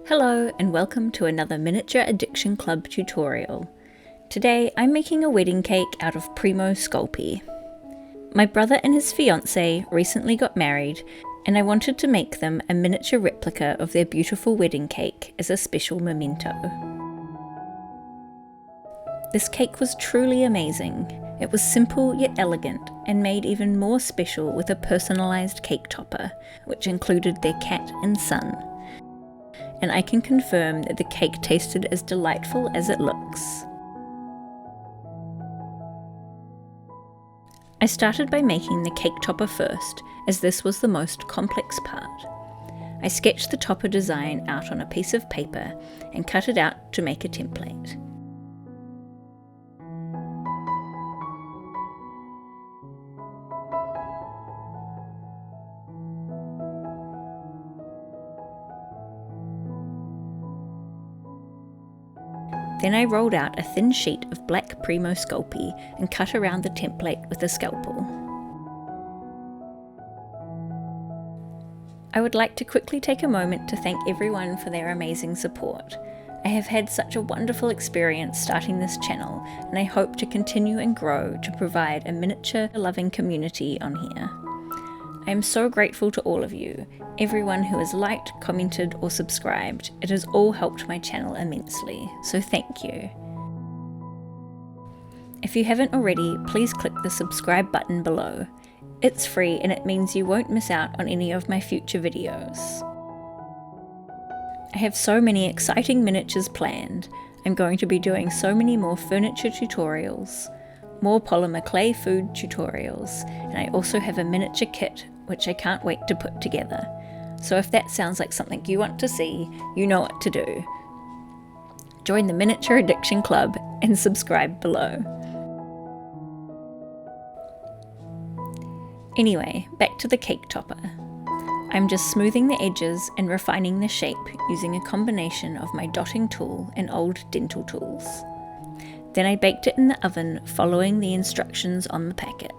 Hello and welcome to another Miniature Addiction Club tutorial. Today I'm making a wedding cake out of Premo Sculpey. My brother and his fiancée recently got married and I wanted to make them a miniature replica of their beautiful wedding cake as a special memento. This cake was truly amazing. It was simple yet elegant and made even more special with a personalised cake topper, which included their cat and son. And I can confirm that the cake tasted as delightful as it looks. I started by making the cake topper first, as this was the most complex part. I sketched the topper design out on a piece of paper and cut it out to make a template. Then I rolled out a thin sheet of black Premo Sculpey and cut around the template with a scalpel. I would like to quickly take a moment to thank everyone for their amazing support. I have had such a wonderful experience starting this channel, and I hope to continue and grow to provide a miniature loving community on here. I am so grateful to all of you, everyone who has liked, commented or subscribed. It has all helped my channel immensely, so thank you. If you haven't already, please click the subscribe button below. It's free and it means you won't miss out on any of my future videos. I have so many exciting miniatures planned. I'm going to be doing so many more furniture tutorials, more polymer clay food tutorials, and I also have a miniature kit which I can't wait to put together. So if that sounds like something you want to see, you know what to do. Join the Miniature Addiction Club and subscribe below. Anyway, back to the cake topper. I'm just smoothing the edges and refining the shape using a combination of my dotting tool and old dental tools. Then I baked it in the oven following the instructions on the packet.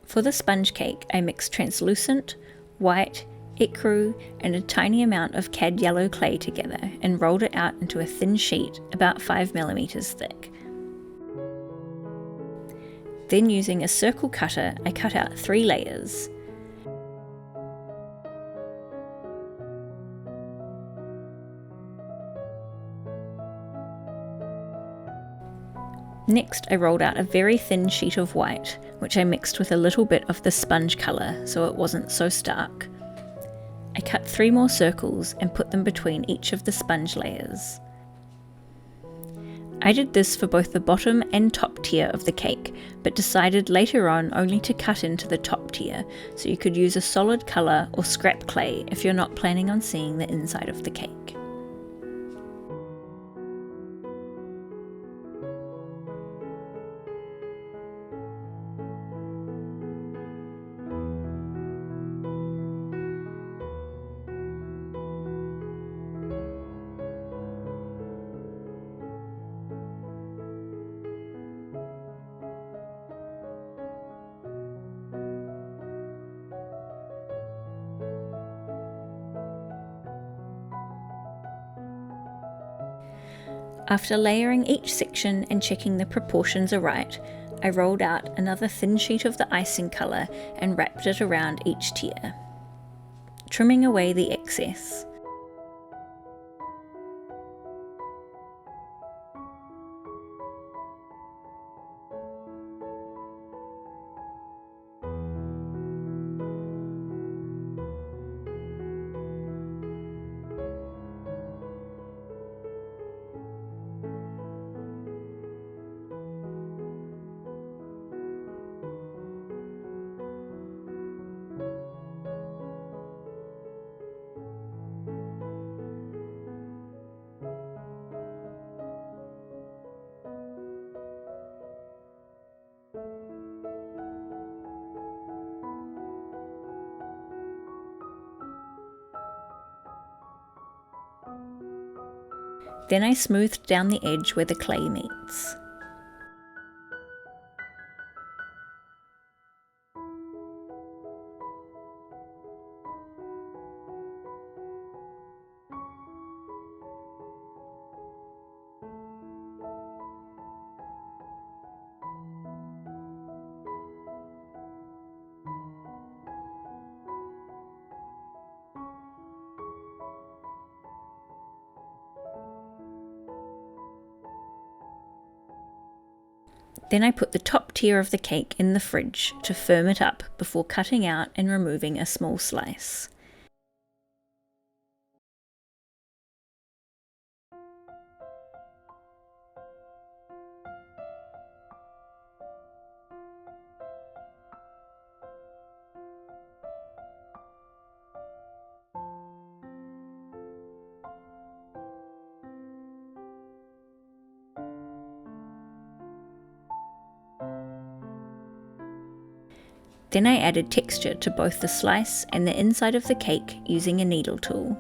For the sponge cake, I mixed translucent, white, Ecru and a tiny amount of cad yellow clay together and rolled it out into a thin sheet about 5mm thick. Then using a circle cutter, I cut out 3 layers. Next, I rolled out a very thin sheet of white, which I mixed with a little bit of the sponge colour so it wasn't so stark. I cut 3 more circles and put them between each of the sponge layers. I did this for both the bottom and top tier of the cake, but decided later on only to cut into the top tier, so you could use a solid colour or scrap clay if you're not planning on seeing the inside of the cake. After layering each section and checking the proportions are right, I rolled out another thin sheet of the icing colour and wrapped it around each tier, trimming away the excess. Then I smoothed down the edge where the clay meets. Then I put the top tier of the cake in the fridge to firm it up before cutting out and removing a small slice. Then I added texture to both the slice and the inside of the cake using a needle tool.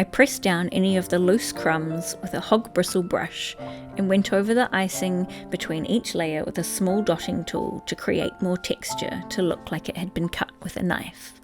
I pressed down any of the loose crumbs with a hog bristle brush and went over the icing between each layer with a small dotting tool to create more texture to look like it had been cut with a knife.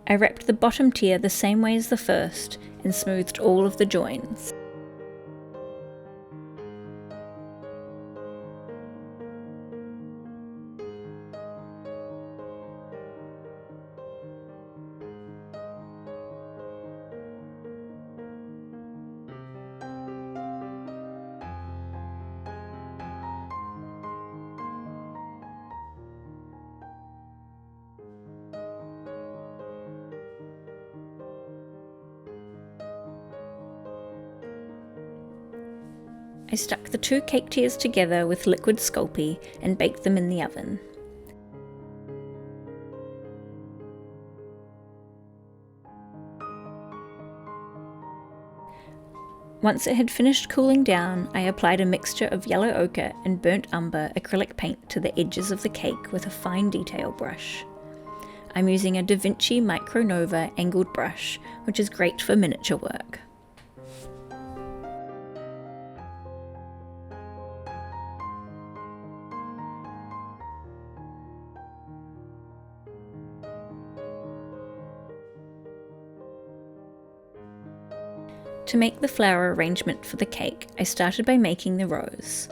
I wrapped the bottom tier the same way as the first and smoothed all of the joins. I stuck the two cake tiers together with liquid Sculpey and baked them in the oven. Once it had finished cooling down, I applied a mixture of yellow ochre and burnt umber acrylic paint to the edges of the cake with a fine detail brush. I'm using a Da Vinci Micronova angled brush, which is great for miniature work. To make the flower arrangement for the cake, I started by making the rose.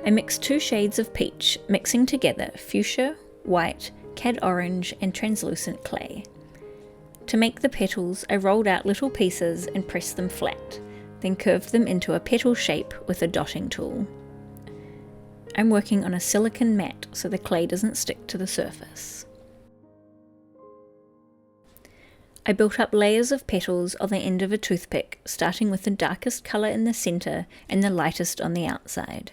I mixed 2 shades of peach, mixing together fuchsia, white, cad orange and translucent clay. To make the petals, I rolled out little pieces and pressed them flat, then curved them into a petal shape with a dotting tool. I'm working on a silicone mat so the clay doesn't stick to the surface. I built up layers of petals on the end of a toothpick, starting with the darkest colour in the centre and the lightest on the outside.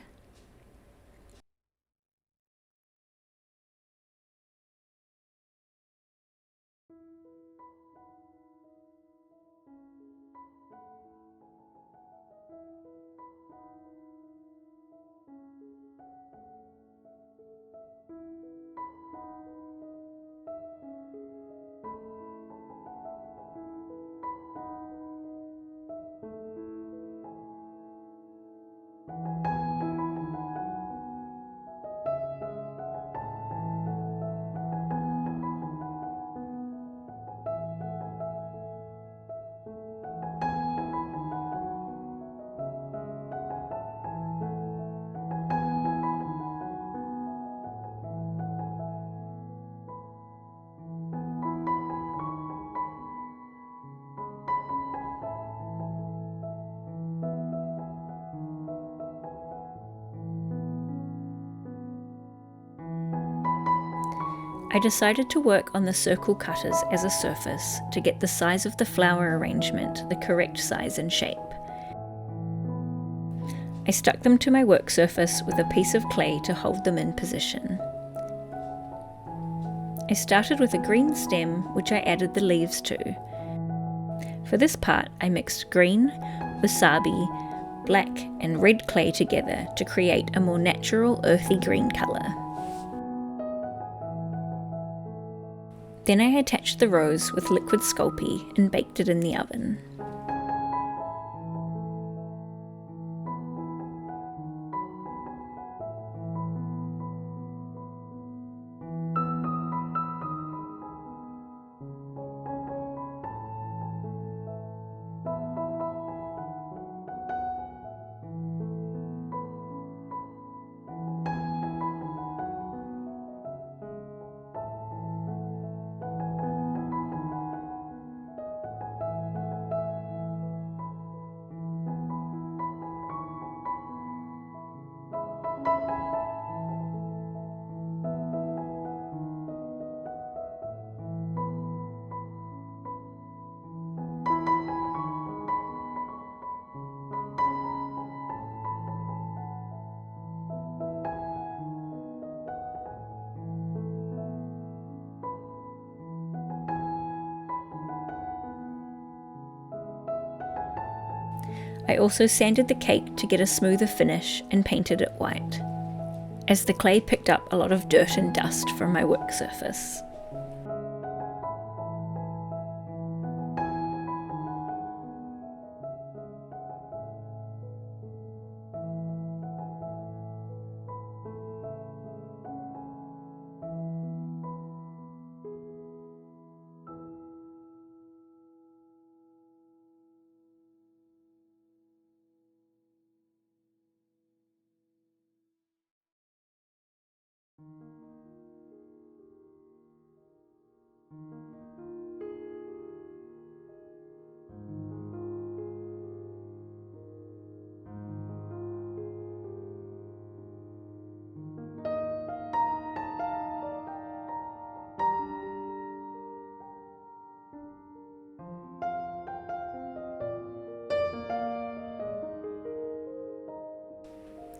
I decided to work on the circle cutters as a surface to get the size of the flower arrangement the correct size and shape. I stuck them to my work surface with a piece of clay to hold them in position. I started with a green stem, which I added the leaves to. For this part, I mixed green, wasabi, black and red clay together to create a more natural earthy green colour. Then I attached the rose with liquid Sculpey and baked it in the oven. I also sanded the cake to get a smoother finish and painted it white, as the clay picked up a lot of dirt and dust from my work surface.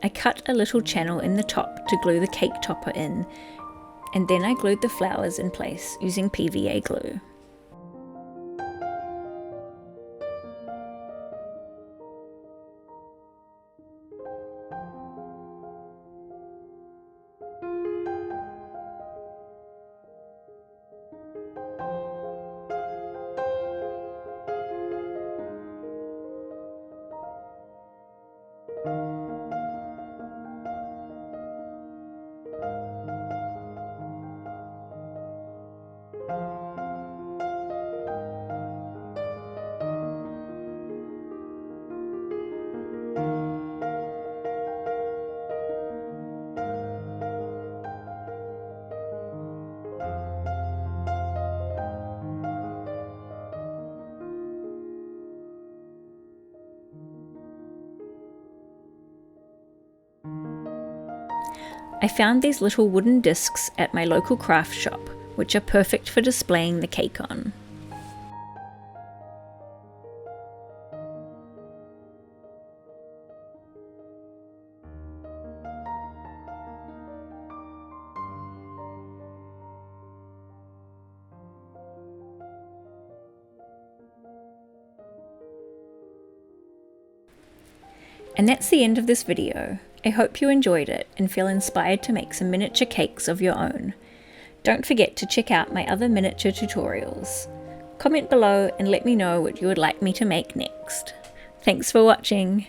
I cut a little channel in the top to glue the cake topper in, and then I glued the flowers in place using PVA glue. I found these little wooden discs at my local craft shop, which are perfect for displaying the cake on. And that's the end of this video. I hope you enjoyed it and feel inspired to make some miniature cakes of your own. Don't forget to check out my other miniature tutorials. Comment below and let me know what you would like me to make next. Thanks for watching!